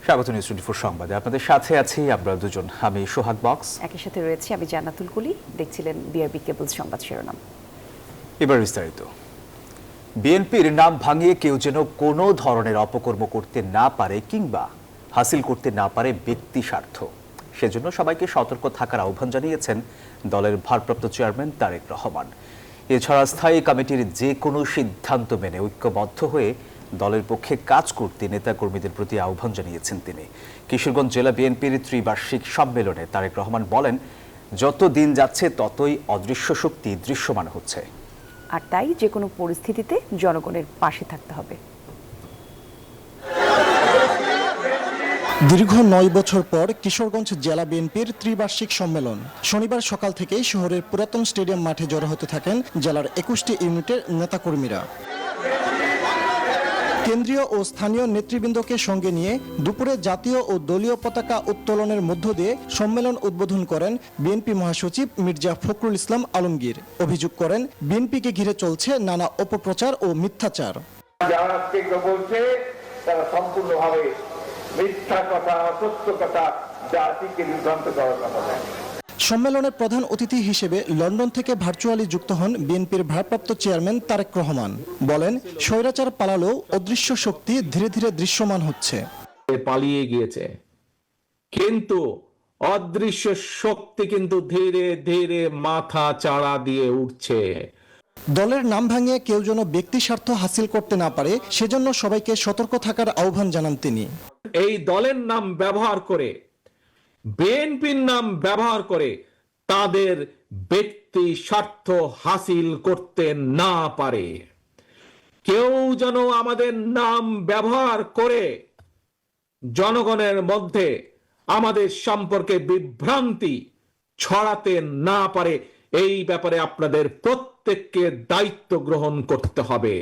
স্বাগত নিউজ 24 সংবাদে আপনাদের সাথে আছি আমরা দুজন। আমি সোহাগ বক্স, একই সাথে রয়েছে আমি জান্নাতুল কুলি। দেখছিলেন বিআরবি কেবলস সংবাদ শিরোনাম। এবার বিস্তারিত। বিএনপির নাম ভাঙিয়ে কেউ যেন কোনো ধরনের অপকর্ম করতে না পারে কিংবা হাসিল করতে না পারে ব্যক্তি স্বার্থ, সেজন্য সবাইকে সতর্ক থাকার আহ্বান জানিয়েছেন দলের ভারপ্রাপ্ত চেয়ারম্যান তারেক রহমান। এছাড়া স্থায়ী কমিটির যে কোনো সিদ্ধান্ত মেনে ঐক্যবদ্ধ হয়ে দলের পক্ষে কাজ করতে নেতাকর্মীদের প্রতি আহ্বান জানিয়েছেন তিনি। কিশোরগঞ্জ জেলা বিএনপির ত্রিবার্ষিক সম্মেলনে তারেক রহমান বলেন, যত দিন যাচ্ছে ততই অদৃশ্য শক্তি দৃশ্যমান হচ্ছে, আর তাই যে কোনো পরিস্থিতিতে জনগণের পাশে থাকতে হবে। দীর্ঘ ৯ বছর পর কিশোরগঞ্জ জেলা বিএনপির ত্রিবার্ষিক সম্মেলন। শনিবার সকাল থেকেই শহরের পুরাতন স্টেডিয়াম মাঠে জড়ো হতে থাকেন জেলার ২১টি ইউনিটের নেতাকর্মীরা। কেন্দ্রীয় ও স্থানীয় নেতৃবৃন্দকে সঙ্গে নিয়ে দুপুরে জাতীয় ও দলীয় পতাকা উত্তোলনের মধ্য দিয়ে সম্মেলন উদ্বোধন করেন বিএনপি মহাসচিব মির্জা ফখরুল ইসলাম আলমগীর। অভিযোগ করেন, বিএনপিকে ঘিরে চলছে নানা অপপ্রচার ও মিথ্যাচার। যারা আজকে বলছে তারা সম্পূর্ণভাবে মিথ্যা কথা, অসত্য কথা, জাতিকে বিভ্রান্ত করার কথা বলে। সম্মেলনের প্রধান অতিথি হিসেবে লন্ডন থেকে ভার্চুয়ালি যুক্ত হন বিএনপির ভারপ্রাপ্ত চেয়ারম্যান তারেক রহমান। বলেন, স্বৈরাচার পালালেও অদৃশ্য শক্তি ধীরে ধীরে দৃশ্যমান হচ্ছে। পালিয়ে গিয়েছে, কিন্তু অদৃশ্য শক্তি কিন্তু ধীরে ধীরে মাথা চাড়া দিয়ে উঠছে। দলের নাম ভাঙিয়ে কেউ যেন ব্যক্তি স্বার্থ হাসিল করতে না পারে, সেজন্য সবাইকে সতর্ক থাকার আহ্বান জানান তিনি। এই দলের নাম ব্যবহার করে, বিএনপির নাম ব্যবহার করে তাদের ব্যক্তি স্বার্থ হাসিল করতে না পারে। কেউ যেন আমাদের নাম ব্যবহার করে জনগণের মধ্যে আমাদের সম্পর্কে বিভ্রান্তি ছড়াতে না পারে, এই ব্যাপারে আপনাদের প্রত্যেককে দায়িত্ব গ্রহণ করতে হবে।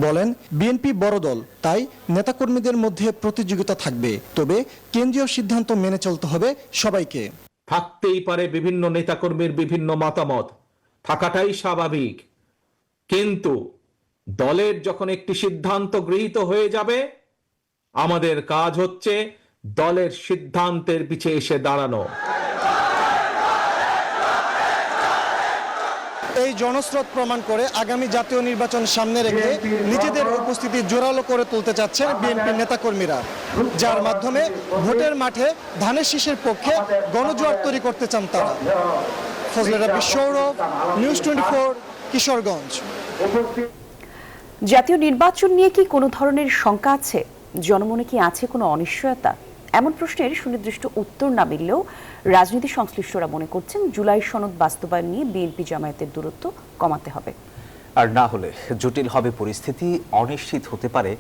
বলেন, বিএনপি বড় দল, তাই নেতাকর্মীদের মধ্যে প্রতিযোগিতা থাকবে, তবে কেন্দ্রীয় সিদ্ধান্ত মেনে চলতে হবে সবাইকে। থাকতেই পারে বিভিন্ন নেতাকর্মীর বিভিন্ন মতামত, থাকাটাই স্বাভাবিক, কিন্তু দলের যখন একটি সিদ্ধান্ত গৃহীত হয়ে যাবে, আমাদের কাজ হচ্ছে দলের সিদ্ধান্তের পিছে এসে দাঁড়ানো। এই জনস্রোত প্রমাণ করে আগামী জাতীয় নির্বাচন সামনে রেখে নিজেদের উপস্থিতি জোরালো করে তুলতে চাচ্ছেন বিএনপি নেতাকর্মীরা, যার মাধ্যমে ভোটের মাঠে ধানের শীষের পক্ষে গণজোয়ার তৈরি করতে চান তারা। ফজলে রাব্বি সৌরভ, নিউজ 24, কিশোরগঞ্জ। জাতীয় নির্বাচন নিয়ে কি কোনো ধরনের শঙ্কা আছে? জনমনে কি আছে কোনো অনিশ্চয়তা? এমন প্রশ্নের সুনির্দিষ্ট উত্তর না মিললেও রাজনীতি সংশ্লিষ্টরা মনে করছেন, জুলাই সনদ বাস্তবায়ন নিয়ে বিএনপি জামায়াতের দূরত্ব কমাতে হবে। আর না হলে জটিল হবে পরিস্থিতি, অনিশ্চিত হতে পারে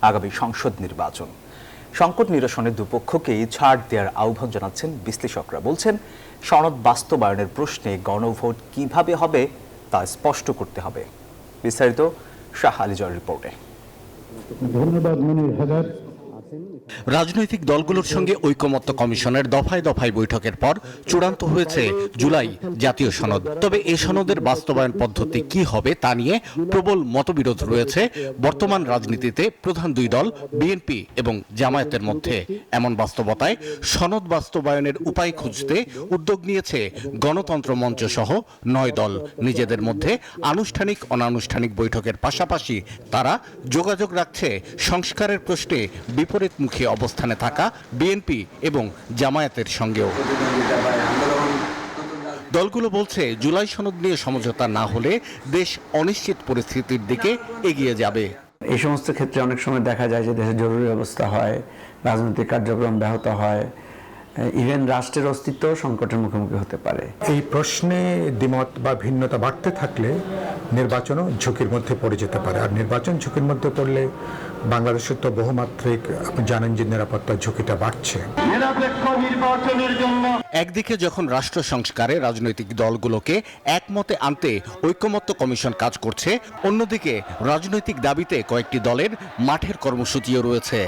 আগামী সংসদ নির্বাচন। সংকট নিরসনে দুপক্ষকেই ছাড় দেওয়ার আহ্বান জানাচ্ছেন বিশ্লেষকরা। বলছেন, সনদ বাস্তবায়নের প্রশ্নে গণভোট কিভাবে হবে তা স্পষ্ট করতে হবে। বিস্তারিত শাহ আলী জয়ের রিপোর্টে। ধন্যবাদ মনির হায়দার। রাজনৈতিক দলগুলোর সঙ্গে ঐকমত্য কমিশনের দফায় দফায় বৈঠকের পর চূড়ান্ত হয়েছে জুলাই জাতীয় সনদ। তবে এ সনদের বাস্তবায়ন পদ্ধতি কি হবে তা নিয়ে প্রবল মতবিরোধ রয়েছে বর্তমান রাজনীতিতে প্রধান দুই দল বিএনপি এবং জামায়াতের মধ্যে। এমন বাস্তবতায় সনদ বাস্তবায়নের উপায় খুঁজতে উদ্যোগ নিয়েছে গণতন্ত্র মঞ্চ সহ ৯ দল। নিজেদের মধ্যে আনুষ্ঠানিক অনানুষ্ঠানিক বৈঠকের পাশাপাশি তারা যোগাযোগ রাখছে সংস্কারের প্রশ্নে বিপরীতমুখী অবস্থানে থাকা বিএনপি এবং জামায়াতের সঙ্গেও। দলগুলো বলছে, জুলাই সনদ নিয়ে সমঝোতা না হলে দেশ অনিশ্চিত পরিস্থিতির দিকে এগিয়ে যাবে। এই সমস্ত ক্ষেত্রে অনেক সময় দেখা যায় যে দেশে জরুরি অবস্থা হয়, রাজনৈতিক কার্যক্রম ব্যাহত হয়, ইভেন রাষ্ট্রের অস্তিত্ব সংকটের মুখোমুখি হতে পারে। এই প্রশ্নে দ্বিমত বা ভিন্নতা বাড়তে থাকলে নির্বাচনও ঝুঁকির মধ্যে পড়ে যেতে পারে। আর নির্বাচন ঝুঁকির মধ্যে পড়লে বাংলাদেশের তো বহুমাত্রিক, আপনি জানেন যে নিরাপত্তার ঝুঁকিটা বাড়ছে। একদিকে যখন রাষ্ট্র সংস্কারে রাজনৈতিক দলগুলোকে একমতে আনতে ঐকমত্য কমিশন কাজ করছে, অন্যদিকে রাজনৈতিক দাবিতে কয়েকটি দলের মাঠের কর্মসূচিও রয়েছে।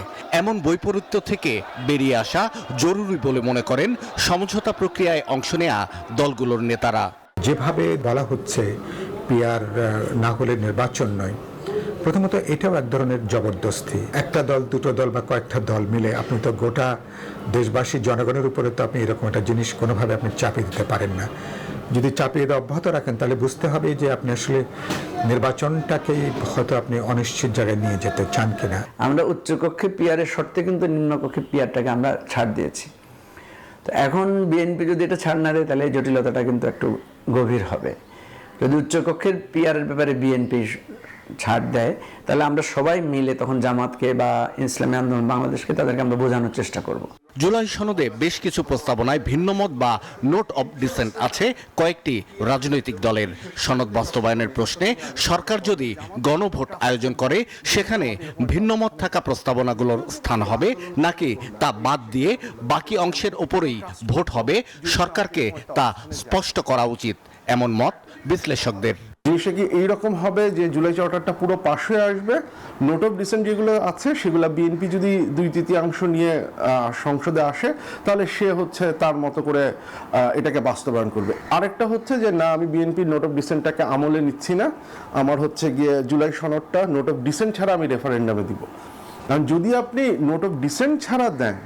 এমন বৈপরীত্য থেকে বেরিয়ে আসা জরুরি বলে মনে করেন সমঝোতা প্রক্রিয়ায় অংশ নেয়া দলগুলোর নেতারা। যেভাবে বলা হচ্ছে পিআর না হলে নির্বাচন নয়, প্রথমত এটাও এক ধরনের জবরদস্তি। একটা দল, দুটো দল বা কয়েকটা দল মিলে আপনি তো গোটা দেশবাসী জনগণের উপরে তো আপনি এরকম একটা জিনিস কোনোভাবে আপনি চাপিয়ে দিতে পারেন না। যদি চাপিয়ে দেওয়া অব্যাহত রাখেন তাহলে বুঝতে হবে যে আপনি আসলে নির্বাচনটাকেই হয়তো আপনি অনিশ্চিত জায়গায় নিয়ে যেতে চান কিনা। আমরা উচ্চকক্ষে পিয়ারের শর্তে কিন্তু নিম্নকক্ষে পিয়ারটাকে আমরা ছাড় দিয়েছি। তো এখন বিএনপি যদি এটা ছাড় না দেয় তাহলে এই জটিলতাটা কিন্তু একটু গভীর হবে। যদি উচ্চকক্ষের পিয়ারের ব্যাপারে বিএনপি ছাড় দেয় তাহলে আমরা সবাই মিলে তখন জামাতকে বা ইসলামী আন্দোলন বাংলাদেশকে তাদেরকে আমরা বোঝানোর চেষ্টা করব। জুলাই সনদে বেশ কিছু প্রস্তাবনায় ভিন্নমত বা নোট অব ডিসেন্ট আছে কয়েকটি রাজনৈতিক দলের। সনদ বাস্তবায়নের প্রশ্নে সরকার যদি গণভোট আয়োজন করে সেখানে ভিন্নমত থাকা প্রস্তাবনাগুলোর স্থান হবে নাকি তা বাদ দিয়ে বাকি অংশের ওপরেই ভোট হবে, সরকারকে তা স্পষ্ট করা উচিত, এমন মত বিশ্লেষকদের। জিনিসটা কি এইরকম হবে যে জুলাই চার্টারটা পুরো পাশ হয়ে আসবে, নোট অফ ডিসেন্ট যেগুলো আছে সেগুলো বিএনপি যদি 2/3 নিয়ে সংসদে আসে তাহলে সে হচ্ছে তার মতো করে এটাকে বাস্তবায়ন করবে। আরেকটা হচ্ছে যে না, আমি বিএনপির নোট অফ ডিসেন্টটাকে আমলে নিচ্ছি না, আমার হচ্ছে গিয়ে জুলাই সনদটা নোট অফ ডিসেন্ট ছাড়া আমি রেফারেন্ডামে দিব। কারণ যদি আপনি নোট অফ ডিসেন্ট ছাড়া দেন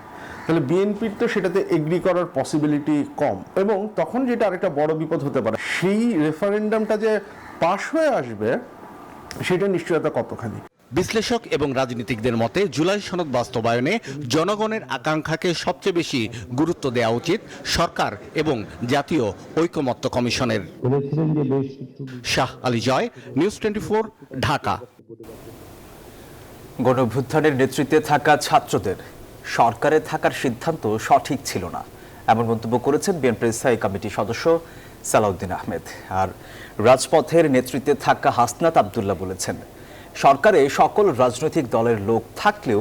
তাহলে বিএনপির তো সেটাতে এগ্রি করার পসিবিলিটি কম, এবং তখন যেটা আরেকটা বড় বিপদ হতে পারে, সেই রেফারেন্ডামটা যে পাশ হয়ে আসবে সেটা নিশ্চয়তা কতখানি। বিশ্লেষক এবং রাজনীতিকদের মতে জুলাই সনদ বাস্তবায়নে জনগণের আকাঙ্ক্ষাকে সবচেয়ে বেশি গুরুত্ব দেওয়া উচিত সরকার এবং জাতীয় ঐকমত্য কমিশনের। শাহ আলী জয়, নিউজ 24, ঢাকা। গণঅভ্যুত্থানের নেতৃত্বে থাকা ছাত্রদের সরকারে থাকার সিদ্ধান্ত সঠিক ছিল না, এমন মন্তব্য করেছেন বিএনপির স্থায়ী কমিটির সদস্য সালাউদ্দিন আহমেদ। আর রাজপথের নেতৃত্বে থাকা হাসনাত আব্দুল্লাহ বলেছেন, সরকারে সকল রাজনৈতিক দলের লোক থাকলেও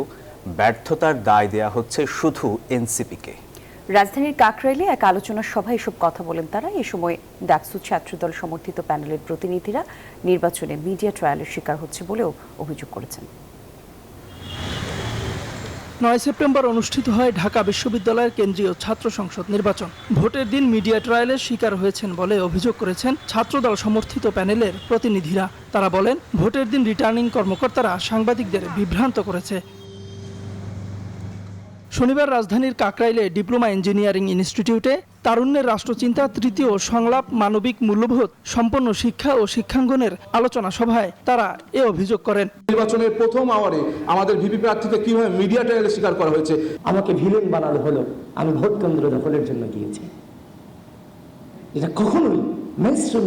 ব্যর্থতার দায় দেয়া হচ্ছে শুধু এনসিপিকে। রাজধানীর কাকরাইলে এক আলোচনা সভায় এসব কথা বলেন তারা। এ সময় ডাকসু ছাত্রদল সমর্থিত প্যানেলের প্রতিনিধিরা নির্বাচনে মিডিয়া ট্রায়ালের শিকার হচ্ছে বলেও অভিযোগ করেছেন। 9 সেপ্টেম্বর অনুষ্ঠিত হয় ঢাকা বিশ্ববিদ্যালয়ের কেন্দ্রীয় ছাত্র সংসদ নির্বাচন। ভোটের দিন মিডিয়া ট্রায়ালের শিকার হয়েছেন বলে অভিযোগ করেছেন ছাত্রদল সমর্থিত প্যানেলের প্রতিনিধিরা। তারা বলেন, ভোটের দিন রিটার্নিং কর্মকর্তারা সাংবাদিকদের বিভ্রান্ত করেছে। শনিবার রাজধানীর কাকরাইলে ডিপ্লোমা ইঞ্জিনিয়ারিং ইনস্টিটিউটে তারুণ্যের রাষ্ট্রচিন্তা তৃতীয় সংলাপ মানবিক মূল্যবোধ সম্পন্ন শিক্ষা ও শিক্ষাঙ্গনের আলোচনা সভায় তারা এ অভিযোগ করেন। নির্বাচনের প্রথম আওয়ারে আমাদের ভিপি প্রার্থীকে কিভাবে মিডিয়া ট্রায়ালের শিকার করা হয়েছে। আমাকে ভিলেন বানানো হলো, আমি ভোট কেন্দ্র দখলের জন্য গিয়েছি। এটা কখনোই মেইনস্ট্রিম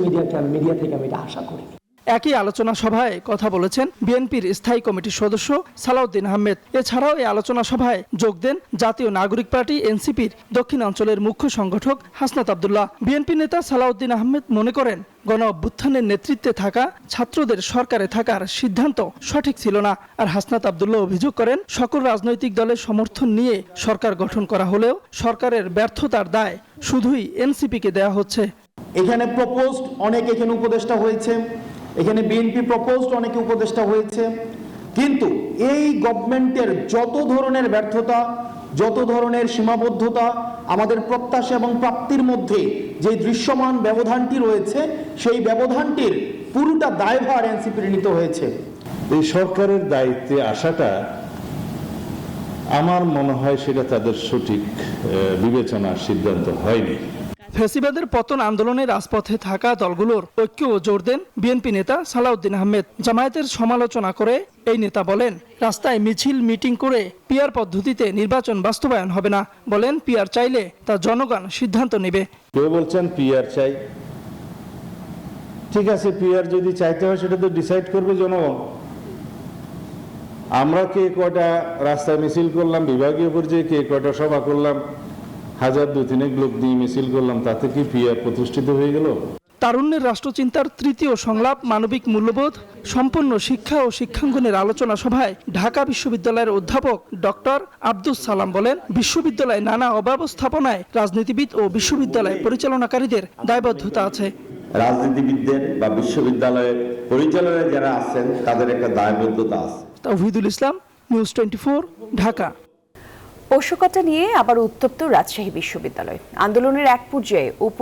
মিডিয়া থেকে আমি এটা আশা করিনি। একই আলোচনা সভায় কথা বলেছেন বিএনপির স্থায়ী কমিটির সদস্য সালাউদ্দিন আহমেদ। এছাড়াও এই আলোচনা সভায় যোগ দেন জাতীয় নাগরিক পার্টি এনসিপির দক্ষিণাঞ্চলের মুখ্য সংগঠক হাসনাত আব্দুল্লাহ। বিএনপি নেতা সালাউদ্দিন আহমেদ মনে করেন, গণ অভ্যুত্থানের নেতৃত্বে থাকা ছাত্রদের সরকারে থাকার সিদ্ধান্ত সঠিক ছিল না। আর হাসনাত আব্দুল্লাহ অভিযোগ করেন, সকল রাজনৈতিক দলের সমর্থন নিয়ে সরকার গঠন করা হলেও সরকারের ব্যর্থতার দায় শুধুই এনসিপিকে দেয়া হচ্ছে। এখানে প্রপোজড অনেক এখানে উপদেষ্টা হয়েছে, এখানে বিএনপি প্রপোজড অনেকে উপদেষ্টা হয়েছে, কিন্তু এই গভর্নমেন্টের যত ধরনের ব্যর্থতা, যত ধরনের সীমাবদ্ধতা, আমাদের প্রত্যাশা এবং প্রাপ্তির মধ্যে যে দৃশ্যমান ব্যবধানটি রয়েছে, সেই ব্যবধানটির পুরোটা দায়ভার এনসিপির নিতে হয়েছে। এই সরকারের দায়িত্বে আসাটা আমার মনে হয় সেটা তাদের সঠিক বিবেচনার সিদ্ধান্ত হয়নি। ফ্যাসিবাদের পতন আন্দোলনে রাজপথে থাকা দলগুলোর ঐক্যও জোর দেন বিএনপি নেতা সালাউদ্দিন আহমেদ। জামায়াতের সমালোচনা করে এই নেতা বলেন, রাস্তায় মিছিল মিটিং করে পিআর পদ্ধতিতে নির্বাচন বাস্তবায়ন হবে না। বলেন, পিআর চাইলে তা জনগণ সিদ্ধান্ত নেবে। কেউ বলছেন পিআর চাই, ঠিক আছে, পিআর যদি চাইতে হয় সেটা তো ডিসাইড করবে জনগণ। আমরা কে কয়টা রাস্তায় মিছিল করলাম, বিভাগীয় পর্যায়ে কে কয়টা সভা করলাম, 1000-2-3 লোক দিয়ে মিছিল করলাম, তাতে কি পিআর প্রতিষ্ঠিত হয়ে গেল? তারুণ্যের রাষ্ট্রচিন্তার তৃতীয় সংলাপ মানবিক মূল্যবোধ সম্পন্ন শিক্ষা ও শিক্ষাঙ্গনের আলোচনা সভায় ঢাকা বিশ্ববিদ্যালয়ের অধ্যাপক ডক্টর আব্দুস সালাম বলেন, বিশ্ববিদ্যালয়ে নানা অব্যবস্থাপনায় রাজনীতিবিদ ও বিশ্ববিদ্যালয় পরিচালনাকারীদের দায়বদ্ধতা আছে। রাজনীতিবিদদের বা বিশ্ববিদ্যালয়ের পরিচালনায় যারা আছেন তাদের একটা দায়বদ্ধতা আছে। তাওহিদুল ইসলাম, নিউজ 24, ঢাকা। পোষকতা নিয়ে আবার উত্তপ্ত রাজশাহী বিশ্ববিদ্যালয়। আন্দোলনের এক পর্যায়ে উপ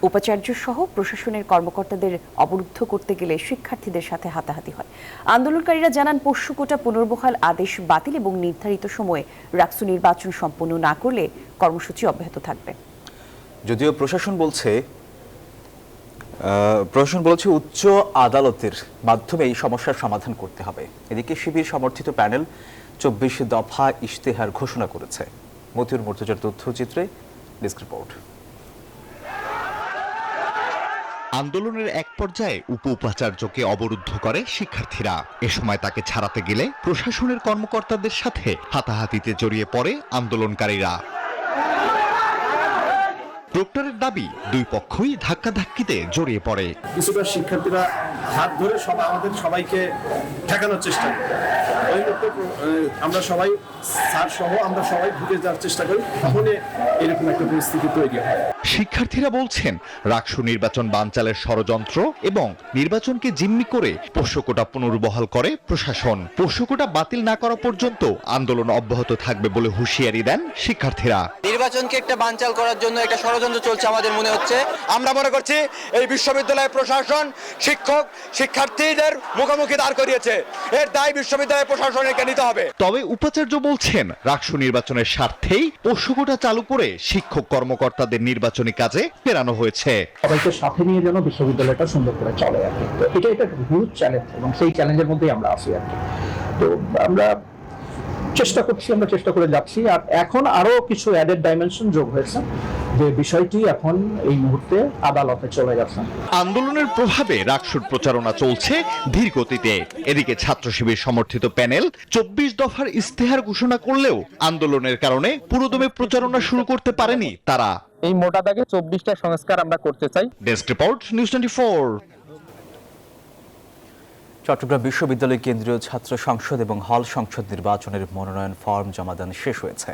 উপাচার্য সহ প্রশাসনের কর্মকর্তাদের অবরুদ্ধ করতে গেলে শিক্ষার্থীদের সাথে হাতাহাতি হয়। আন্দোলনকারীরা জানান পোষ্য কোটা পুনর্বহাল আদেশ বাতিল এবং নির্ধারিত সময়ে রাকসু নির্বাচন সম্পন্ন না করলে কর্মসূচি অব্যাহত থাকবে। যদিও প্রশাসন বলছে উচ্চ আদালতের মাধ্যমে এই সমস্যার সমাধান করতে হবে। এদিকে শিবির সমর্থিত প্যানেল 24 দফা ইশতেহার ঘোষণা করেছে। মতিউর মুর্তজার তথ্যচিত্রে ডেস্ক রিপোর্ট। আন্দোলনের এক পর্যায়ে উপাচার্যকে অবরুদ্ধ করে শিক্ষার্থীরা। এ সময় তাকে ছাড়াতে গেলে প্রশাসনের কর্মকর্তাদের সাথে হাতাহাতিতে জড়িয়ে পড়ে আন্দোলনকারীরা। প্রক্টরের দাবি, দুই পক্ষই ধাক্কাধাক্কিতে জড়িয়ে পড়ে। কিছুটা শিক্ষার্থীরা হাত ধরে আমাদের সবাইকে ঠেকানোর চেষ্টা করে। আমরা সবাই স্যার সহ আমরা সবাই ঢুকে যাওয়ার চেষ্টা করি, তখন এরকম একটা পরিস্থিতি তৈরি হয়। শিক্ষার্থীরা বলছেন রাকসু নির্বাচন বানচালের ষড়যন্ত্র এবং নির্বাচনকে জিম্মি করে পোষ্য কোটা পুনর্বহাল করে প্রশাসন। পোষ্য কোটা বাতিল না করা পর্যন্ত আন্দোলন অব্যাহত থাকবে বলে হুঁশিয়ারি দেন শিক্ষার্থীরা। নির্বাচনকে একটা বানচাল করার জন্য একটা ষড়যন্ত্র চলছে আমাদের মনে হচ্ছে। আমরা মনে করছি এই বিশ্ববিদ্যালয় প্রশাসন শিক্ষক শিক্ষার্থীদের মুখোমুখি দাঁড় করিয়েছে, এর দায় বিশ্ববিদ্যালয় প্রশাসনকে নিতে হবে। তবে উপাচার্য বলছেন রাকসু নির্বাচনের স্বার্থেই পোষ্য কোটা চালু করে শিক্ষক কর্মকর্তাদের নির্বাচনী কাজে ফেরানো হয়েছে। সবাইকে সাথে নিয়ে যেন বিশ্ববিদ্যালয়টা সুন্দর করে চলে আর কি। তো এটা হিউজ চ্যালেঞ্জ এবং সেই চ্যালেঞ্জের মধ্যেই আমরা আছি আর কি। তো আমরা চেষ্টা করে যাচ্ছি। আর এখন আরো কিছু অ্যাডেড ডাইমেনশন যোগ হয়েছে, যে বিষয়টি এখন এই মুহূর্তে আদালতে চলে গেছে। আন্দোলনের প্রভাবে রাকসুর প্রচারণা চলছে ধীর গতিতে। এদিকে ছাত্র শিবির সমর্থিত প্যানেল 24 দফার ইশতেহার ঘোষণা করলেও আন্দোলনের কারণে পুরোদমে প্রচারণা শুরু করতে পারেনি তারা। এই মোটা দাগে 24টা সংস্কার আমরা করতে চাই। Desk report, news 24। চট্টগ্রাম বিশ্ববিদ্যালয় কেন্দ্রীয় ছাত্র সংসদ এবং হল সংসদ নির্বাচনের মনোনয়ন ফর্ম জমাদান শেষ হয়েছে।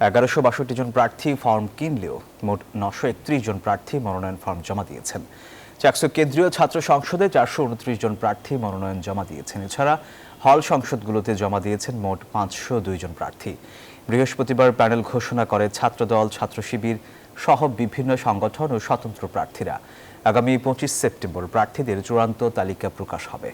1162 জন প্রার্থী ফর্ম কিনলেও মোট 931 জন প্রার্থী মনোনয়ন ফর্ম জমা দিয়েছেন। চাকসু কেন্দ্রীয় ছাত্র সংসদে 429 জন প্রার্থী মনোনয়ন জমা দিয়েছেন। এছাড়া হল সংসদগুলোতে জমা দিয়েছেন মোট 502 জন প্রার্থী। বৃহস্পতিবার প্যানেল ঘোষণা করে ছাত্রদল, ছাত্র শিবির সহ বিভিন্ন সংগঠন ও স্বতন্ত্র প্রার্থীরা। আগামী 25 সেপ্টেম্বর প্রার্থীদের চূড়ান্ত তালিকা প্রকাশ হবে।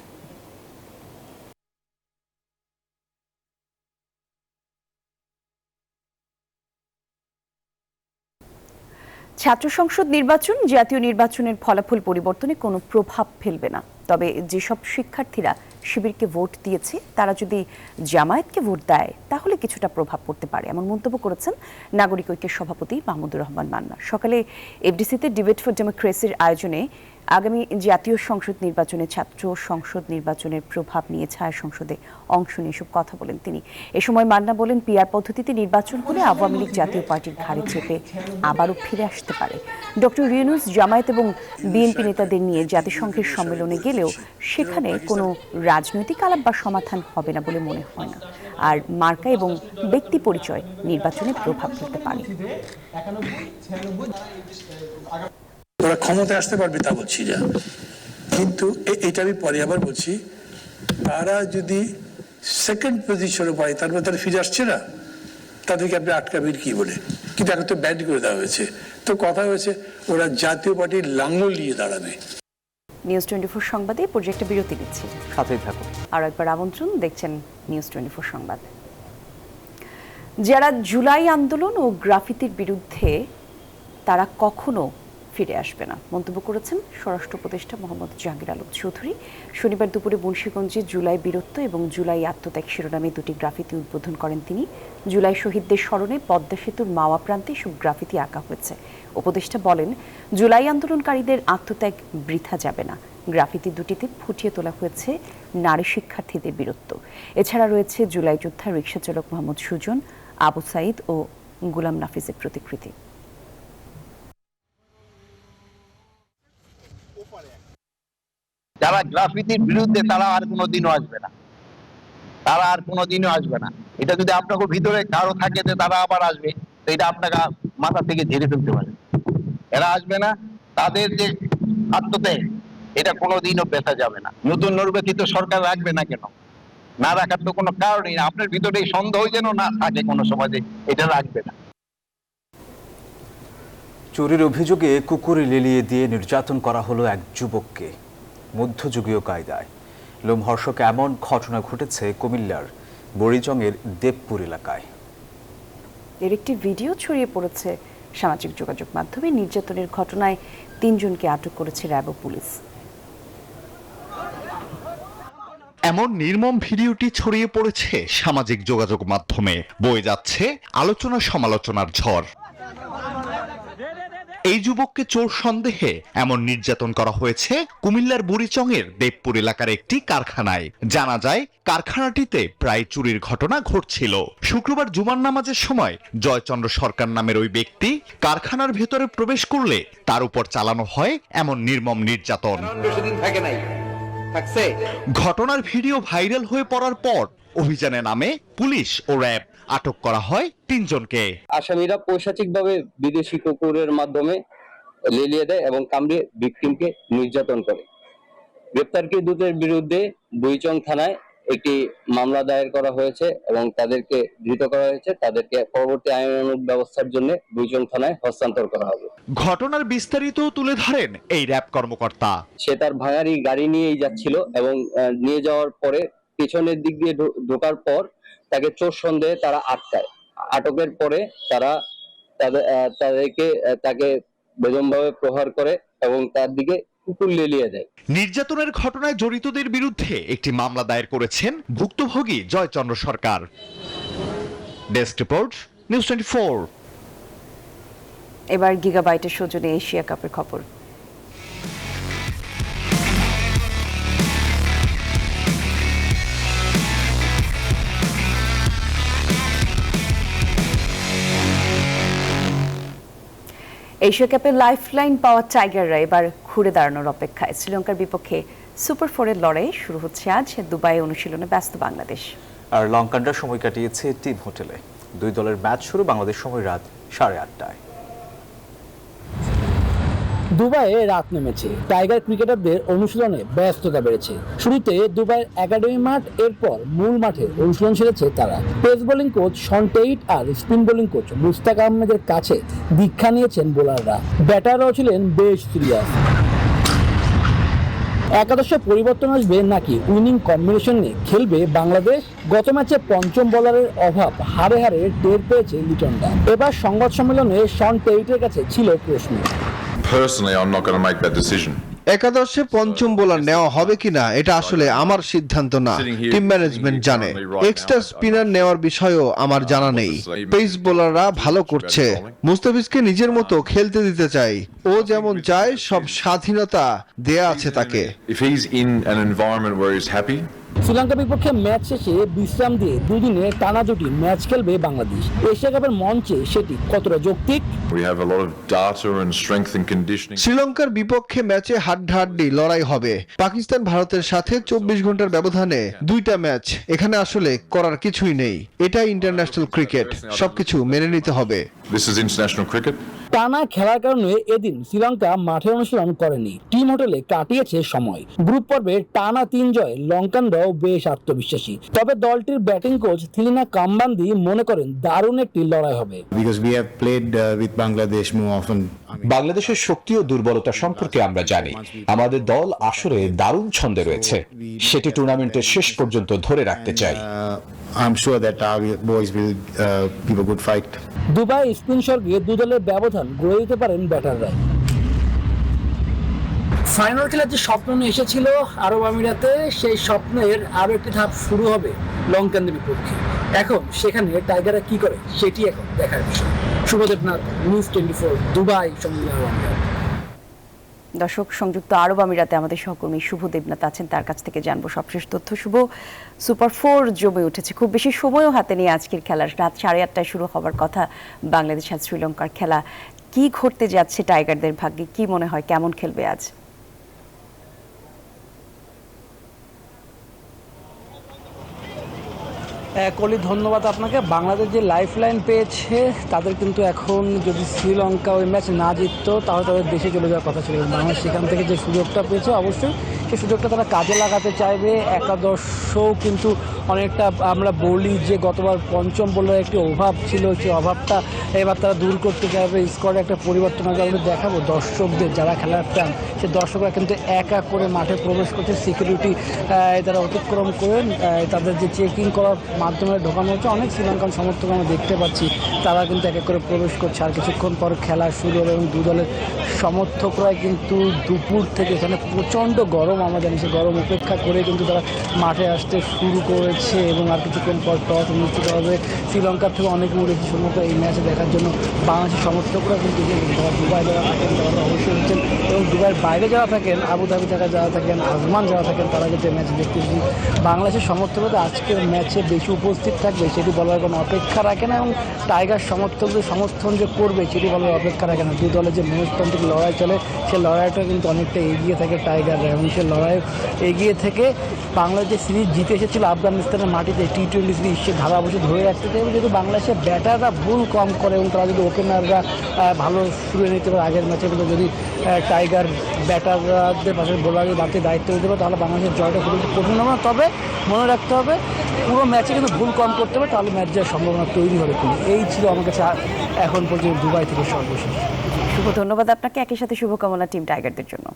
ছাত্র সংসদ নির্বাচন জাতীয় নির্বাচনের ফলাফল পরিবর্তনে কোনো প্রভাব ফেলবে না। তবে যেসব শিক্ষার্থীরা শিবিরকে ভোট দিয়েছে তারা যদি জামায়াতকে ভোট দেয় তাহলে কিছুটা প্রভাব পড়তে পারে, এমন মন্তব্য করেছেন নাগরিক ঐক্যের সভাপতি মাহমুদুর রহমান মান্না। সকালে এফডিসিতে ডিবেট ফর ডেমোক্রেসির আয়োজনে আগামী জাতীয় সংসদ নির্বাচনে ছাত্র সংসদ নির্বাচনের প্রভাব নিয়ে ছায়া সংসদে অংশ নিয়ে এসব কথা বলেন তিনি। এ সময় মান্না বলেন, পিআর পদ্ধতিতে নির্বাচন করে আওয়ামী লীগ জাতীয় পার্টির ঘাড়ে চেপে আবারও ফিরে আসতে পারে। ডক্টর ইউনূস জামায়াত এবং বিএনপি নেতাদের নিয়ে জাতিসংঘের সম্মেলনে গেলেও সেখানে কোনো রাজনৈতিক আলাপ বা সমাধান হবে না বলে মনে হয় না। আর মার্কা এবং ব্যক্তি পরিচয় নির্বাচনে প্রভাব ফেলতে পারে। ওরা ক্ষমতায় আসতে পারবে তা বলছি না, কিন্তু এটা আমি পরে আবার বলছি, তারা যদি সেকেন্ড পজিশনে পায় তারপরে তারা ফিরে আসছে না, তাদেরকে আপনি আটকাবেন কি বলে? কিন্তু এখন তো ব্যান করে দেওয়া হয়েছে। তো কথা হয়েছে ওরা জাতীয় পার্টির লাঙ্গল নিয়ে দাঁড়াবে। নিউজ 24 সংবাদে প্রজেক্টে বিরতি দিচ্ছি, সাথেই থাকুন। আর একবার আমন্ত্রণ, দেখছেন নিউজ 24 সংবাদ। যারা জুলাই আন্দোলন ও গ্রাফিতির বিরুদ্ধে তারা কখনো ফিরে আসবে না মন্তব্য করেছেন স্বরাষ্ট্র উপদেষ্টা মোহাম্মদ জাহাঙ্গীর আলম চৌধুরী। শনিবার দুপুরে মুন্সিগঞ্জে জুলাই বীরত্ব এবং জুলাই আত্মত্যাগ শিরোনামে দুটি গ্রাফিতি উদ্বোধন করেন তিনি। জুলাই শহীদদের স্মরণে পদ্মা সেতুর মাওয়া প্রান্তে সব গ্রাফিতি আঁকা হয়েছে। উপদেষ্টা বলেন, জুলাই আন্দোলনকারীদের আত্মত্যাগ বৃথা যাবে না। গ্রাফিতি দুটিতে ফুটিয়ে তোলা হয়েছে নারী শিক্ষার্থীদের বীরত্ব। এছাড়া রয়েছে জুলাই যোদ্ধা রিকশা চালক মোহাম্মদ সুজন, আবু সাইদ ও গুলাম নাফিজের প্রতিকৃতি। যারা গ্রাফিতির বিরুদ্ধে তারা আর কোনোদিনও আসবে না, তারা আর কোনোদিনও আসবে না। এটা যদি আপনাকে ভিতরে কারো থাকে যে তারা আবার আসবে, তো এটা আপনাকে মাথা থেকে ঝেড়ে ফেলতে পারে। এরা আসবে না, তাদের যে আত্মত্যাগ এটা কোনোদিনও বেঁচে যাবে না। নতুন নির্বাচিত সরকার রাখবে না কেন? না রাখার তো কোনো কারণই না। আপনার ভিতরে এই সন্দেহ যেন না থাকে কোনো সমাজে, এটা রাখবে না। চুরির অভিযোগে কুকুরে লেলিয়ে দিয়ে নির্যাতন করা হলো এক যুবককে মধ্যযুগীয় কায়দায়। লোমহর্ষক এমন ঘটনা ঘটেছে কুমিল্লার বড়িচংয়ের দেবপুর এলাকায়। এর একটি ভিডিও ছড়িয়ে পড়েছে সামাজিক যোগাযোগ মাধ্যমে। নির্যাতনের ঘটনায় 3 জনকে আটক করেছে র্যাব ও পুলিশ। এমন নির্মম ভিডিওটি ছড়িয়ে পড়েছে সামাজিক যোগাযোগ মাধ্যমে। বয়ে যাচ্ছে আলোচনা সমালোচনার ঝড়। এই যুবককে চোর সন্দেহে এমন নির্যাতন করা হয়েছে কুমিল্লার বুড়িচংয়ের দেবপুর এলাকার একটি কারখানায়। জানা যায় কারখানাটিতে প্রায় চুরির ঘটনা ঘটছিল। শুক্রবার জুমার নামাজের সময় জয়চন্দ্র সরকার নামের ওই ব্যক্তি কারখানার ভেতরে প্রবেশ করলে তার উপর চালানো হয় এমন নির্মম নির্যাতন। ঘটনার ভিডিও ভাইরাল হয়ে পড়ার পর অভিযানে নামে পুলিশ ও র্যাব। আটক করা হয় 3 জনকে। আসামিরা পৈশাচিকভাবে বিদেশি কুকুরের মাধ্যমে লেলিয়ে দেয় এবং কামড়িয়ে ভিকটিমকে নির্যাতন করে। গ্রেপ্তারকৃতদের বিরুদ্ধে বুড়িচং থানায় একটি মামলা দায়ের করা হয়েছে এবং তাদেরকে ধৃত করা হয়েছে। তাদেরকে পরবর্তী আইনানুগ ব্যবস্থার জন্য বুড়িচং থানায় হস্তান্তর করা হবে। ঘটনার বিস্তারিত তুলে ধরেন এই র্যাব কর্মকর্তা। সে তার ভাঙারি গাড়ি নিয়েই যাচ্ছিল এবং নিয়ে যাওয়ার পরে পেছনের দিক দিয়ে ঢোকার পর তাকে চোর সন্দেহে তারা আটকায়। আটকের পরে তারা তাকে বেদমভাবে প্রহার করে এবং তার দিকে কুকুর লেলিয়ে দেয়। নির্যাতনের ঘটনায় জড়িতদের বিরুদ্ধে একটি মামলা দায়ের করেছেন ভুক্তভোগী Joychandra Sarkar. Desk report, news 24। এবার গিগাবাইটের সৌজন্যে এশিয়া কাপের খবর। এশিয়া কাপের লাইফলাইন পাওয়া টাইগাররা এবার ঘুরে দাঁড়ানোর অপেক্ষায়। শ্রীলঙ্কার বিপক্ষে সুপার 4-এর লড়াই শুরু হচ্ছে আজ। দুবাইয়ে অনুশীলনে ব্যস্ত বাংলাদেশ। আর লঙ্কানরা সময় কাটিয়েছে টিম হোটেলে। 2 দলের ম্যাচ শুরু বাংলাদেশ সময় রাত 8:30টায়। দুবাইয়ে রাত নেমেছে, টাইগার ক্রিকেটারদের অনুশীলনে ব্যস্ততা বেড়েছে। শুরুতে দুবাইয়ের একাডেমি মাঠ, এরপর মূল মাঠে অনুশীলন সেরেছে তারা। Pace bowling coach Shaun Tait আর স্পিন বোলিং কোচ মুস্তাক আহমেদের কাছে দীক্ষা নিয়েছেন বোলাররা। ব্যাটাররাও ছিলেন বেশ সিরিয়াস। একাদশে পরিবর্তন আসবে নাকি উইনিং কম্বিনেশন নিয়ে খেলবে বাংলাদেশ? গত ম্যাচে 5ম বোলারের অভাব হারে হারে টের পেয়েছে লিটনরা। এবার সংবাদ সম্মেলনে শন টেইটের কাছে ছিল প্রশ্ন। Personally, I'm not going to make that decision. একাদশে 5ম বোলার নেওয়া হবে কিনা এটা আসলে আমার সিদ্ধান্ত না, টিম ম্যানেজমেন্ট জানে। এক্সট্রা স্পিনার নেওয়ার বিষয়ও আমার জানা নেই। পেস বোলাররা ভালো করছে, মুস্তাফিজকে নিজের মতো খেলতে দিতে চাই। ও যেমন চায় সব স্বাধীনতা দেয়া আছে তাকে। If he's in an environment where he's happy, শ্রীলঙ্কার বিপক্ষে ম্যাচ শেষে বিশ্রাম দিয়ে 2 দিনে টানা 2টি ম্যাচ খেলবে বাংলাদেশ। এশিয়া কাপের মঞ্চে সেটি কতটা যৌক্তিক? we have a lot of data and strength and conditioning. শ্রীলঙ্কার বিপক্ষে ম্যাচে হাড্ডাহাড্ডি লড়াই হবে। পাকিস্তান ভারতের সাথে 24 ঘন্টার ব্যবধানে 2টা ম্যাচ, এখানে আসলে করার কিছুই নেই। এটা ইন্টারন্যাশনাল ক্রিকেট, সবকিছু মেনে নিতে হবে। This is international cricket. টানা খেলার কারণে এদিন শ্রীলঙ্কা মাঠে অনুশীলন করেনি, টিম হোটেলে কাটিয়েছে সময়। গ্রুপ পর্বে টানা 3 জয়ে লঙ্কানরাও বেশ আত্মবিশ্বাসী। তবে দলটির ব্যাটিং কোচ থিলিনা কাম্বান্দি মনে করেন দারুণ একটি লড়াই হবে। বাংলাদেশের শক্তি ও দুর্বলতা সম্পর্কে আমরা জানি। আমাদের দল আসলে দারুণ ছন্দে রয়েছে, সেটি টুর্নামেন্টের শেষ পর্যন্ত ধরে রাখতে চাই। দুবাই স্পিন স্বর্গে 2 দলের ব্যবধান গড়ে দিতে পারেন ব্যাটাররা। ফাইনাল খেলার যে স্বপ্ন নিয়ে এসেছিল আরব আমিরাতে, সেই স্বপ্নের আরো একটি ধাপ শুরু হবে লঙ্কানদের বিপক্ষে। এখন সেখানে টাইগাররা কি করে সেটি এখন দেখার বিষয়। শুভদেবনাথ, নিউজ 24, দুবাই, সংযুক্ত আরব আমিরাত। দর্শক, সংযুক্ত আরব আমিরাতে আমাদের সহকর্মী শুভ দেবনাথ আছেন, তার কাছ থেকে জানবো সবশেষ তথ্য। শুভ, সুপার 4 জমে উঠেছে, খুব বেশি সময়ও হাতে নিয়ে আজকের খেলা। রাত 8:30টায় শুরু হওয়ার কথা বাংলাদেশ আর শ্রীলঙ্কার খেলা। কি ঘটতে যাচ্ছে টাইগারদের ভাগ্যে? কি মনে হয় কেমন খেলবে আজ? কলি, ধন্যবাদ আপনাকে। বাংলাদেশ যে লাইফ লাইন পেয়েছে তাদের কিন্তু এখন যদি শ্রীলঙ্কা ওই ম্যাচ না জিততো তাহলে তাদের দেশে চলে যাওয়ার কথা ছিল। বাংলাদেশ সেখান থেকে যে সুযোগটা পেয়েছে অবশ্যই সেই সুযোগটা তারা কাজে লাগাতে চাইবে। একাদশও কিন্তু অনেকটা আমরা বলি যে গতবার পঞ্চম বোলারের একটি অভাব ছিল, সেই অভাবটা এবার তারা দূর করতে চাইবে। স্কোয়াডে একটা পরিবর্তন হবে, আমরা দেখাবো দর্শকদের, যারা খেলার চান সে দর্শকরা কিন্তু একা করে মাঠে প্রবেশ করছে। সিকিউরিটি তারা অতিক্রম করে তাদের যে চেকিং করার মাধ্যমে ঢোকানো হচ্ছে। অনেক শ্রীলঙ্কান সমর্থক আমরা দেখতে পাচ্ছি, তারা কিন্তু এক এক করে প্রবেশ করছে। আর কিছুক্ষণ পর খেলা শুরু হবে এবং দু দলের সমর্থকরা কিন্তু দুপুর থেকে, এখানে প্রচণ্ড গরম, আমরা জানি সে গরম উপেক্ষা করে কিন্তু তারা মাঠে আসতে শুরু করেছে এবং আর কিছুক্ষণ পর টস অনুষ্ঠিত হবে। শ্রীলঙ্কার থেকে অনেক বেশি সমর্থক এই ম্যাচে দেখার জন্য বাংলাদেশের সমর্থকরা কিন্তু দুবাই যারা থাকেন তারা অবশ্যই হচ্ছেন, এবং দুবাইয়ের বাইরে যারা থাকেন, আবুধাবি থেকে যারা থাকেন, আজমান যারা থাকেন, তারা কিন্তু ম্যাচ দেখতে এসেছি। বাংলাদেশের সমর্থকরা আজকের ম্যাচে বেশি উপস্থিত থাকবে সেটি বলার কোনো অপেক্ষা রাখে না, এবং টাইগার সমর্থকদের সমর্থন যে করবে সেটি বলার অপেক্ষা রাখে না। দুই দলের যে মনস্তান্ত্রিক লড়াই চলে, সে লড়াইটা কিন্তু অনেকটা এগিয়ে থাকে টাইগাররা, এবং সে লড়াই এগিয়ে থেকে বাংলাদেশ যে সিরিজ জিতে এসেছিল আফগানিস্তানের মাটিতে T20 সিরিজ, সে ধারা অবশ্যই ধরে রাখতে চাইবে। যেহেতু বাংলাদেশের ব্যাটাররা ভুল কম করে এবং তারা যদি ওপেনাররা ভালো শুরু নিতে পারে আগের ম্যাচে, কিন্তু যদি টাইগার ব্যাটারদের পাশে বোলারের বাড়তি দায়িত্ব দিতে পারে তাহলে বাংলাদেশের জয়টা খুব কঠিন হবে না। তবে মনে রাখতে হবে পুরো ম্যাচে কিন্তু ভুল কম করতে হবে, তাহলে ম্যাচ যাওয়ার সম্ভাবনা তৈরি হবে। এই ছিল আমার কাছে এখন পর্যন্ত দুবাই থেকে সর্বশেষ। শুভ, ধন্যবাদ আপনাকে। একই সাথে শুভকামনা টিম টাইগারদের জন্য।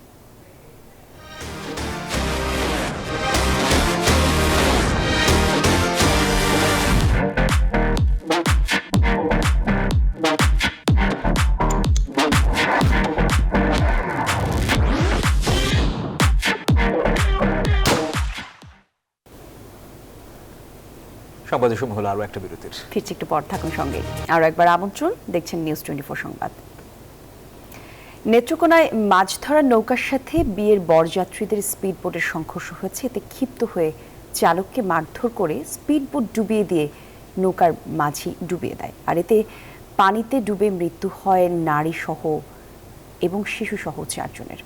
সংবাদের সময় হলো আরো একটা বিরতির। ফিরছি একটু পর, থাকুন সঙ্গে। আরও একবার আমন্ত্রণ, দেখছেন নিউজ 24 সংবাদ। নেত্রকোনায় মাছ ধরার নৌকার সাথে বিয়ের বরযাত্রীদের স্পিডবোটের সংঘর্ষ হয়েছে। এতে ক্ষিপ্ত হয়ে চালককে মারধর করে স্পিডবোট ডুবিয়ে দিয়ে নৌকার মাঝি ডুবিয়ে দেয়। আর এতে পানিতে ডুবে মৃত্যু হয় নারী সহ এবং শিশু সহ 4 জনের।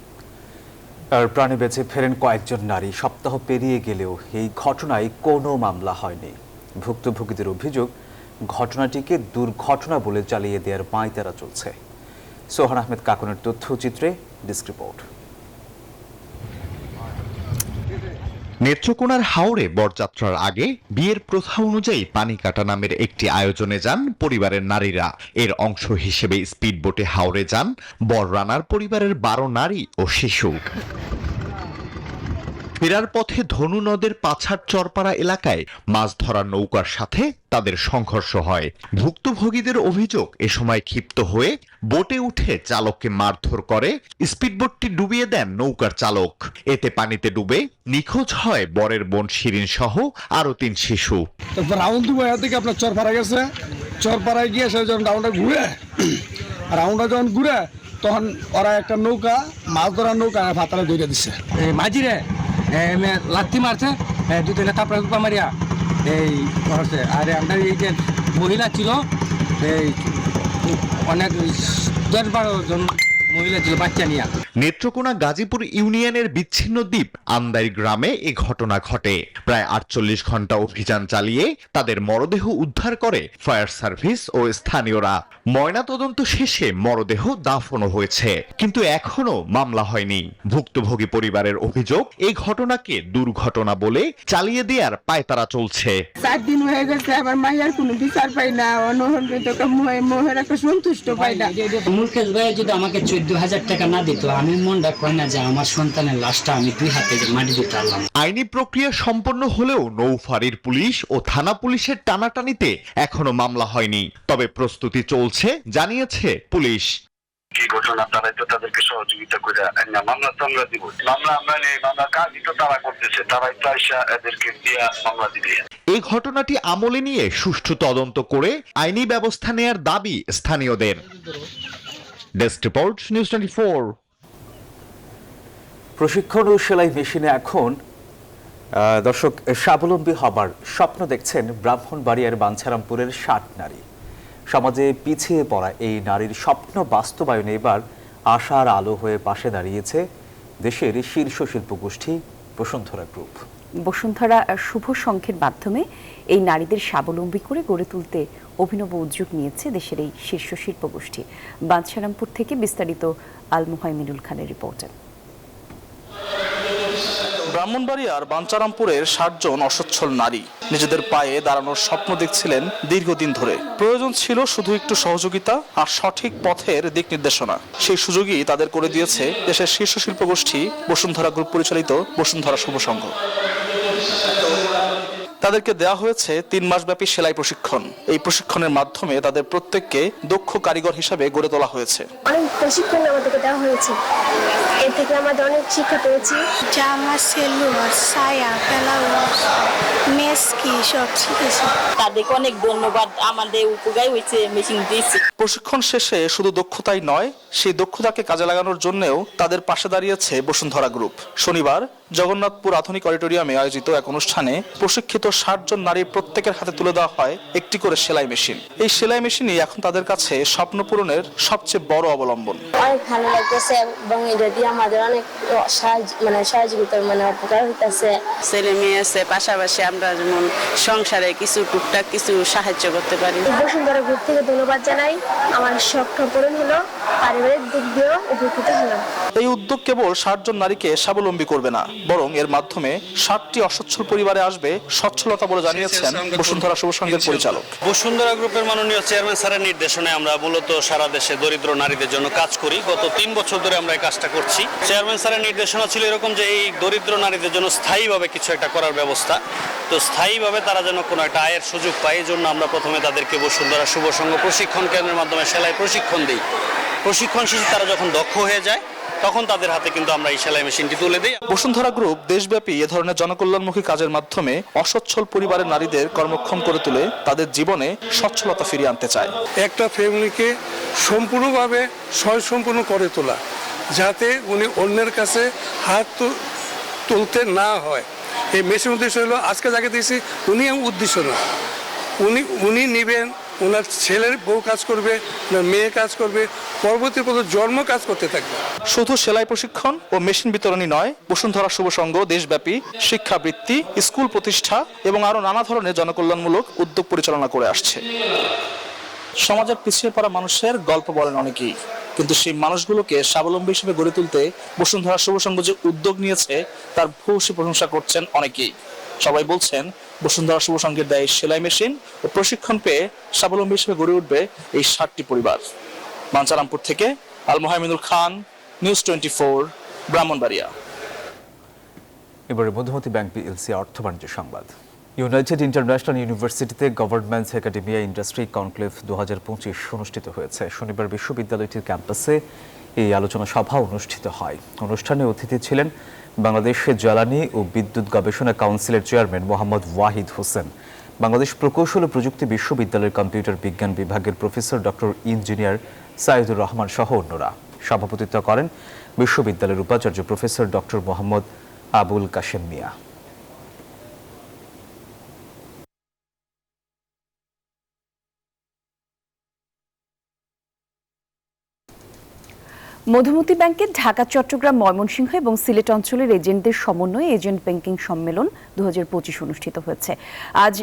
আর প্রাণে বেঁচে ফেরেন কয়েকজন নারী। সপ্তাহ পেরিয়ে গেলেও এই ঘটনায় কোনো মামলা হয়নি। ভুক্তভোগীদের অভিযোগ, ঘটনাটিকে দুর্ঘটনা বলে চালিয়ে দেওয়ার পাঁয়তারা চলছে। সোহান আহমেদ কাকনের তথ্যচিত্রে ডেস্ক রিপোর্ট। নেত্রকোনার হাওরে বরযাত্রার আগে বিয়ের প্রথা অনুযায়ী পানি কাটা নামের একটি আয়োজনে যান পরিবারের নারীরা। এর অংশ হিসেবে স্পিডবোটে হাওরে যান বররানার পরিবারের 12 নারী ও শিশু। ফেরার পথে ধনু নদের পাছার চরপাড়া এলাকায় মাছ ধরার নৌকার সাথে তাদের সংঘর্ষ হয়। ভুক্তভোগীদের অভিযোগ, এ সময় ক্ষিপ্ত হয়ে বোটে উঠে চালককে মারধর করে স্পিডবোটটি ডুবিয়ে দেন নৌকার চালক। এতে পানিতে ডুবে নিখোঁজ হয় বরের বোন শিরিন সহ আরো 3 শিশু। রাউন্ড থেকে আপনার চরপাড়া গেছে, চরপাড়ায় গিয়ে সে যখন রাউন্ডটা যখন ঘুরে তখন ওরা একটা নৌকা, মাছ ধরার নৌকা ভাতারে ধরে দিচ্ছে। মাঝিরে লাথি মারছে, 2-3 তারপরে রূপা মারিয়া এই করছে। আর আমরা এই যে মহিলা ছিল, এই অনেক 10-12 জন মহিলা ছিল বাচ্চা নিয়ে। নেত্রকোনা গাজীপুর ইউনিয়নের বিচ্ছিন্ন দ্বীপ আন্দাই গ্রামে এ ঘটনা ঘটে। প্রায় 48 ঘন্টা অভিযান চালিয়ে তাদের মরদেহ উদ্ধার করে ফায়ার সার্ভিস ও স্থানীয়রা। ময়নাতদন্ত শেষে মরদেহ দাফনও হয়েছে, কিন্তু এখনো মামলা হয়নি। ভুক্তভোগী পরিবারের অভিযোগ, এই ঘটনাকে দুর্ঘটনা বলে চালিয়ে দেওয়ার পায়তারা চলছে। 4 দিন হয়ে গেছে, আমার মায়ের কোনো বিচার পাই না, মোহের একটা সন্তুষ্ট পাই না। মুকেশ ভাই যদি আমাকে 14,000 টাকা না দিত, আমি মনটা কয় না যে আমার সন্তানের লাশটা আমি 2 হাতে মাটি দিতে পারলাম। আইনি প্রক্রিয়া সম্পন্ন হলেও নৌফাঁড়ির পুলিশ ও থানা পুলিশের টানাটানিতে এখনো মামলা হয়নি। তবে প্রস্তুতি চলছে জানিয়েছে পুলিশ। এই ঘটনা তারাই তো তাদেরকে সহযোগিতা করে মামলা টামলা দিব। মামলা আমরা নেই, মামলা কাজই তো তারা করতেছে, তারাই তো আইসা এদেরকে দিয়ে মামলা দিবে। এই ঘটনাটি আমলে নিয়ে সুষ্ঠু তদন্ত করে আইনি ব্যবস্থা নেয়ার দাবি স্থানীয়দের। Desk report, news 24। প্রশিক্ষণ ও সেলাই মেশিনে এখন দর্শক স্বাবলম্বী হবার স্বপ্ন দেখছেন ব্রাহ্মণবাড়িয়ার বাঞ্ছারামপুরের 60 নারী। সমাজে পিছিয়ে পড়া এই নারীর স্বপ্ন বাস্তবায়নে এবার আশার আলো হয়ে পাশে দাঁড়িয়েছে দেশের শীর্ষ শিল্পগোষ্ঠী বসুন্ধরা গ্রুপ। বসুন্ধরা শুভ সংঘের মাধ্যমে এই নারীদের স্বাবলম্বী করে গড়ে তুলতে অভিনব উদ্যোগ নিয়েছে দেশের এই শীর্ষ শিল্পগোষ্ঠী। বাঞ্ছারামপুর থেকে বিস্তারিত আল মুহাইমিনুল খানের রিপোর্টে। ব্রাহ্মণবাড়িয়ার বাঞ্চারামপুরের 60 জন অসচ্ছল নারী নিজেদের পায়ে দাঁড়ানোর স্বপ্ন দেখছিলেন দীর্ঘদিন ধরে। প্রয়োজন ছিল শুধু একটু সহযোগিতা আর সঠিক পথের দিক নির্দেশনা। সেই সুযোগই তাদের করে দিয়েছে দেশের শীর্ষ শিল্পগোষ্ঠী বসুন্ধরা গ্রুপ পরিচালিত বসুন্ধরা শুভ সংঘ। তাদেরকে দেওয়া হয়েছে 3 মাসব্যাপী সেলাই প্রশিক্ষণ। এই প্রশিক্ষণের মাধ্যমে তাদের প্রত্যেককে দক্ষ কারিগর হিসেবে গড়ে তোলা হয়েছে। অনেক প্রশিক্ষণ আমাদেরকে দেওয়া হয়েছে, এর থেকে আমাদের অনেক শিক্ষা পেয়েছি। জামা, সেলোয়ার, সায়া, ব্লাউজ, মেসকি সব শিখেছি। তাদেরকে অনেক ধন্যবাদ, আমাদের উপকার হয়েছে মেশিন দিয়েছে। প্রশিক্ষণ শেষে শুধু দক্ষতাই নয়, সেই দক্ষতাকে কাজে লাগানোর জন্যও তাদের পাশে দাঁড়িয়েছে বসুন্ধরা গ্রুপ। শনিবার জগন্নাথপুর আধুনিক অডিটোরিয়ামে আয়োজিত এক অনুষ্ঠানে প্রশিক্ষিত 60 জন নারীর প্রত্যেকের হাতে তুলে দেওয়া হয় একটি করে সেলাই মেশিন। এই সেলাই মেশিনই এখন তাদের কাছে স্বপ্ন পূরণের সবচেয়ে বড় অবলম্বন। অনেক ভালো লাগতেছে এবং এটা দিয়ে আমাদের অনেক সহযোগিতার উপকার হইতেছে। ছেলে মেয়ে আছে, পাশাপাশি আমরা যেমন সংসারে কিছু টুকটাক কিছু সাহায্য করতে পারি। বসুন্ধরা গ্রুপ থেকে ধন্যবাদ জানাই, আমার স্বপ্ন পূরণ হলো, পারিবারিক দিক দিয়েও উপকৃত হলাম। এই উদ্যোগ কেবল 60 জন নারীকে স্বাবলম্বী করবে না, বরং এর মাধ্যমে 60টি অসচ্ছল পরিবারে আসবে সচ্ছলতা বলে জানিয়েছেন বসুন্ধরা শুভ সংঘের পরিচালক। বসুন্ধরা গ্রুপের মাননীয় চেয়ারম্যান স্যারের নির্দেশনায় আমরা মূলত সারা দেশে দরিদ্র নারীদের জন্য কাজ করি। গত 3 বছর ধরে আমরা এই কাজটা করছি। চেয়ারম্যান স্যারের নির্দেশনা ছিল এরকম যে এই দরিদ্র নারীদের জন্য স্থায়ীভাবে কিছু একটা করার ব্যবস্থা, তো স্থায়ীভাবে তারা যেন কোনো একটা আয়ের সুযোগ পায়। এই জন্য আমরা প্রথমে তাদেরকে বসুন্ধরা শুভ সংঘ প্রশিক্ষণ কেন্দ্রের মাধ্যমে সেলাই প্রশিক্ষণ দিই। প্রশিক্ষণ শেষে তারা যখন দক্ষ হয়ে যায় তখন তাদের হাতে কিন্তু আমরা এই সেলাই মেশিনটি তুলে দিই। বসুন্ধরা গ্রুপ দেশব্যাপী এ ধরনের জনকল্যাণমুখী কাজের মাধ্যমে অসচ্ছল পরিবারের নারীদের কর্মক্ষম করে তুলে তাদের জীবনে সচ্ছলতা ফিরিয়ে আনতে চায়। একটা ফ্যামিলিকে সম্পূর্ণভাবে স্বয়ংসম্পূর্ণ করে তোলা, যাতে উনি অন্যের কাছে হাত তুলতে না হয়। এই মেশিন উদ্দেশ্য হলো আজকে যাকে দিয়েছি উনি উদ্দেশ্য না, উনি নিবেন, ওনার ছেলের বউ কাজ করবে, ওনার মেয়ে কাজ করবে, পরবর্তী জন্ম কাজ করতে থাকবে। শুধু সেলাই প্রশিক্ষণ ও মেশিন বিতরণই নয়, বসুন্ধরা শুভ সংঘ দেশব্যাপী শিক্ষাবৃত্তি, স্কুল প্রতিষ্ঠা এবং আরো নানা ধরনের জনকল্যাণমূলক উদ্যোগ পরিচালনা করে আসছে। সমাজের পিছিয়ে পড়া মানুষের গল্প বলেন অনেকেই, কিন্তু সেই মানুষগুলোকে স্বাবলম্বী হিসেবে গড়ে তুলতে বসুন্ধরা শুভ সংঘ যে উদ্যোগ নিয়েছে তার ভূয়সী প্রশংসা করছেন অনেকেই। সবাই বলছেন বসুন্ধরা শুভ সংঘের দেয় সেলাই মেশিন ও প্রশিক্ষণ পেয়ে স্বাবলম্বী হিসেবে গড়ে উঠবে এই 60টি পরিবার। বাঞ্চারামপুর থেকে আল মোহাম্মদুল খান, নিউজ 24, ব্রাহ্মণবাড়িয়া। এবারে মধুমতি ব্যাংক পিএলসি অর্থ বাণিজ্য সংবাদ। ইউনাইটেড ইন্টারন্যাশনাল ইউনিভার্সিটিতে গভর্নমেন্টস একাডেমিয়া ইন্ডাস্ট্রি কনক্লেভ 2025 অনুষ্ঠিত হয়েছে। শনিবার বিশ্ববিদ্যালয়টির ক্যাম্পাসে এই আলোচনা সভা অনুষ্ঠিত হয়। অনুষ্ঠানে অতিথি ছিলেন বাংলাদেশের জ্বালানি ও বিদ্যুৎ গবেষণা কাউন্সিলের চেয়ারম্যান মোহাম্মদ ওয়াহিদ হোসেন, বাংলাদেশ প্রকৌশল ও প্রযুক্তি বিশ্ববিদ্যালয়ের কম্পিউটার বিজ্ঞান বিভাগের professor doctor engineer Saidur Rahman সহ অন্যরা। সভাপতিত্ব করেন বিশ্ববিদ্যালয়ের উপাচার্য প্রফেসর ডক্টর মোহাম্মদ আবুল কাশেম মিয়া। মধুমতি ব্যাংকের ঢাকা, চট্টগ্রাম, ময়মনসিংহ এবং সিলেট অঞ্চলের এজেন্টদের সমন্বয়ে এজেন্ট ব্যাংকিং সম্মেলন 2025 অনুষ্ঠিত হয়েছে। আজ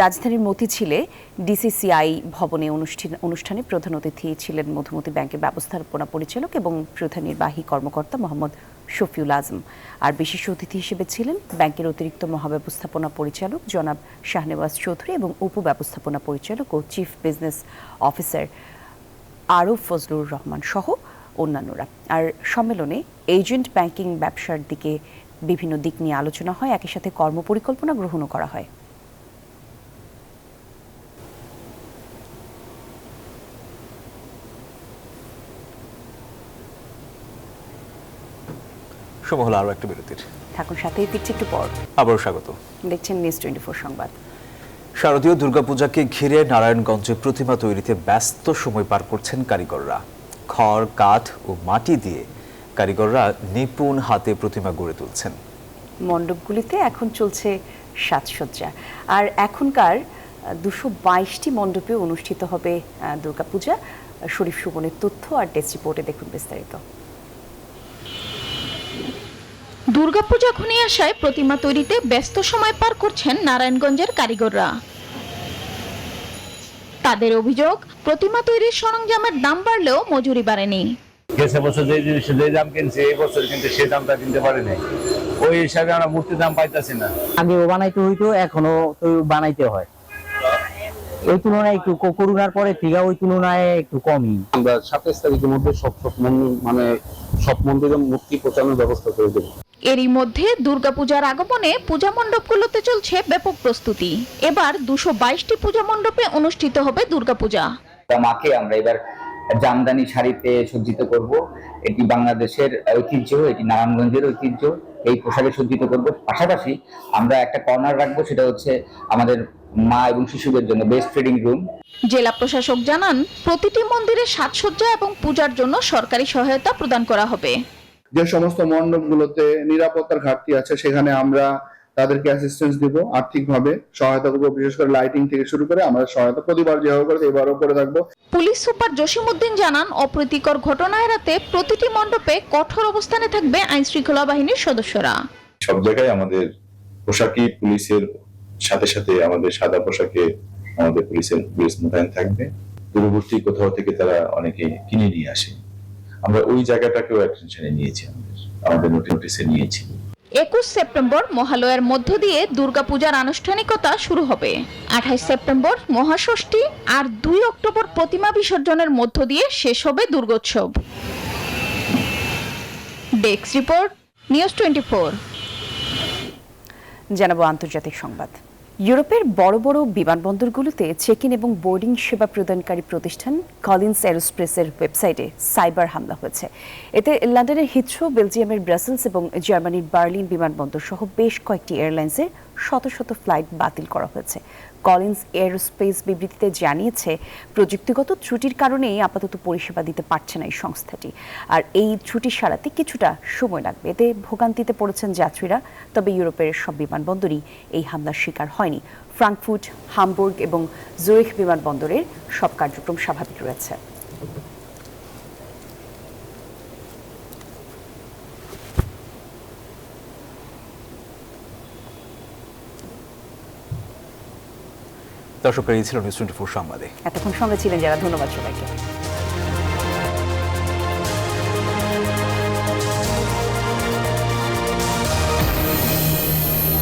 রাজধানীর মতিঝিলে ডিসিসিআই ভবনে অনুষ্ঠানে প্রধান অতিথি ছিলেন মধুমতি ব্যাংকের ব্যবস্থাপনা পরিচালক এবং প্রধান নির্বাহী কর্মকর্তা মোহাম্মদ শফিউল আজম। আর বিশেষ অতিথি হিসেবে ছিলেন ব্যাংকের অতিরিক্ত মহাব্যবস্থাপনা পরিচালক জনাব শাহনেওয়াজ চৌধুরী এবং উপব্যবস্থাপনা পরিচালক ও চিফ বিজনেস অফিসার আরব ফজলুর রহমান সহ অন্যান্যরা। আর সম্মেলনে এজেন্ট ব্যাংকিং ব্যবসার দিকে বিভিন্ন দিক নিয়ে আলোচনা হয়, একই সাথে কর্মপরিকল্পনা গ্রহণও করা হয়। সময় হলো আরও একটা বিরতির। থাকুন সাথেই, ফিরছি একটু পর। আবারও স্বাগত। দেখছেন নিউজ 24 সংবাদ। শারদীয় দুর্গাপূজাকে ঘিরে নারায়ণগঞ্জে প্রতিমা তৈরিতে ব্যস্ত সময় পার করছেন কারিগররা। খড়, কাঠ ও মাটি দিয়ে কারিগররা নিপুণ হাতে প্রতিমা গড়ে তুলছেন। মণ্ডপগুলিতে এখন চলছে সাজসজ্জা। আর এখনকার 222টি মণ্ডপে অনুষ্ঠিত হবে দুর্গাপূজা। শরীফ সুমনের তথ্য আর ডেস্ক রিপোর্টে দেখুন বিস্তারিত। দুর্গাপূজা ঘনিয়ে আসায় প্রতিমা তৈরিতে ব্যস্ত সময় পার করছেন নারায়ণগঞ্জের কারিগররা। তাদের অভিযোগ, প্রতিমা তৈরির সরঞ্জামের দাম বাড়লেও মজুরি বাড়েনি। গেছে বছর যে জিনিসের যে দাম কিনছে এই বছর কিন্তু সেই দামটা কিনতে পারে নাই। ওই হিসাবে আমরা মূর্তির দাম পাইতেছি না। আগেও বানাইতে হইতো, এখনো তো বানাইতে হয়। এই তুলনায় একটু করোনার পরে থেকে ওই তুলনায় একটু কমই। আমরা 27 তারিখের মধ্যে সব মন্দিরে মূর্তি পৌঁছানোর ব্যবস্থা করে দেবো। এরই মধ্যে দুর্গাপূজার আগমনে পূজা মণ্ডপগুলোতে চলছে ব্যাপক প্রস্তুতি। এবার 222টি পূজা মণ্ডপে অনুষ্ঠিত হবে দুর্গাপূজা। মাকে আমরা এবার জামদানি শাড়িতে সজ্জিত করব। এটি বাংলাদেশের ঐতিহ্য, এটি নারায়ণগঞ্জের ঐতিহ্য। এই পোশাকে সজ্জিত করব। পাশাপাশি আমরা একটা কর্নার রাখবো, সেটা হচ্ছে আমাদের মা এবং শিশুদের জন্য বেস্ট ট্রেডিং রুম। জেলা প্রশাসক জানান, প্রতিটি মন্দিরে সাজসজ্জা এবং পূজার জন্য সরকারি সহায়তা প্রদান করা হবে। যে সমস্ত মণ্ডপগুলোতে নিরাপত্তার ঘাটতি আছে সেখানে আমরা তাদেরকে অ্যাসিস্ট্যান্স দিব, আর্থিকভাবে সহায়তা করবো। বিশেষ করে লাইটিং থেকে শুরু করে আমরা সহায়তা প্রতিবার যেভাবে করে এবারও করে থাকবো। পুলিশ সুপার জসিমউদ্দিন জানান, অপ্রীতিকর ঘটনা এড়াতে প্রতিটি মণ্ডপে কঠোর অবস্থানে থাকবে আইন শৃঙ্খলা বাহিনীর সদস্যরা। সব জায়গায় আমাদের পোশাকি পুলিশের সাথে সাথে আমাদের সাদা পোশাকে আমাদের পুলিশ মোতায়েন থাকবে। দূরবর্তী কোথাও থেকে তারা অনেকে কিনে নিয়ে আসে, আমরা ওই জায়গাটাকেও অ্যাটেনশনে নিয়েছি, আমাদের নোটিসে নিয়েছি। 21 সেপ্টেম্বর মহালয়ার মধ্য দিয়ে দুর্গাপূজার আনুষ্ঠানিকতা শুরু হবে। 28 সেপ্টেম্বর মহাষষ্ঠী আর 2 অক্টোবর প্রতিমা বিসর্জনের মধ্য দিয়ে শেষ হবে দুর্গোৎসব। Desk report, news 24। জানাবো আন্তর্জাতিক সংবাদ। ইউরোপের বড় বড় বিমানবন্দরগুলোতে চেক ইন এবং বোর্ডিং সেবা প্রদানকারী প্রতিষ্ঠান কলিন্স এরোস্পেসের ওয়েবসাইটে সাইবার হামলা হয়েছে। এতে লন্ডনের হিথ্রো, বেলজিয়ামের ব্রাসেলস এবং জার্মানির বার্লিন বিমানবন্দর সহ বেশ কয়েকটি এয়ারলাইন্সের শত শত ফ্লাইট বাতিল করা হয়েছে। কলিন্স এরোস্পেস বিবৃতিতে জানিয়েছে, প্রযুক্তিগত ত্রুটির কারণেই আপাতত পরিষেবা দিতে পারছে না এই সংস্থাটি। আর এই ত্রুটি সারাতে কিছুটা সময় লাগবে। এতে ভোগান্তিতে পড়েছেন যাত্রীরা। তবে ইউরোপের সব বিমানবন্দরই এই হামলার শিকার হয়নি। ফ্রাঙ্কফুর্ট, হামবুর্গ এবং জুরিখ বিমানবন্দরের সব কার্যক্রম স্বাভাবিক রয়েছে। দর্শক, এই ছিল নিউজ 24 সংবাদে। এতক্ষণ সঙ্গে ছিলেন যারা, ধন্যবাদ সবাইকে।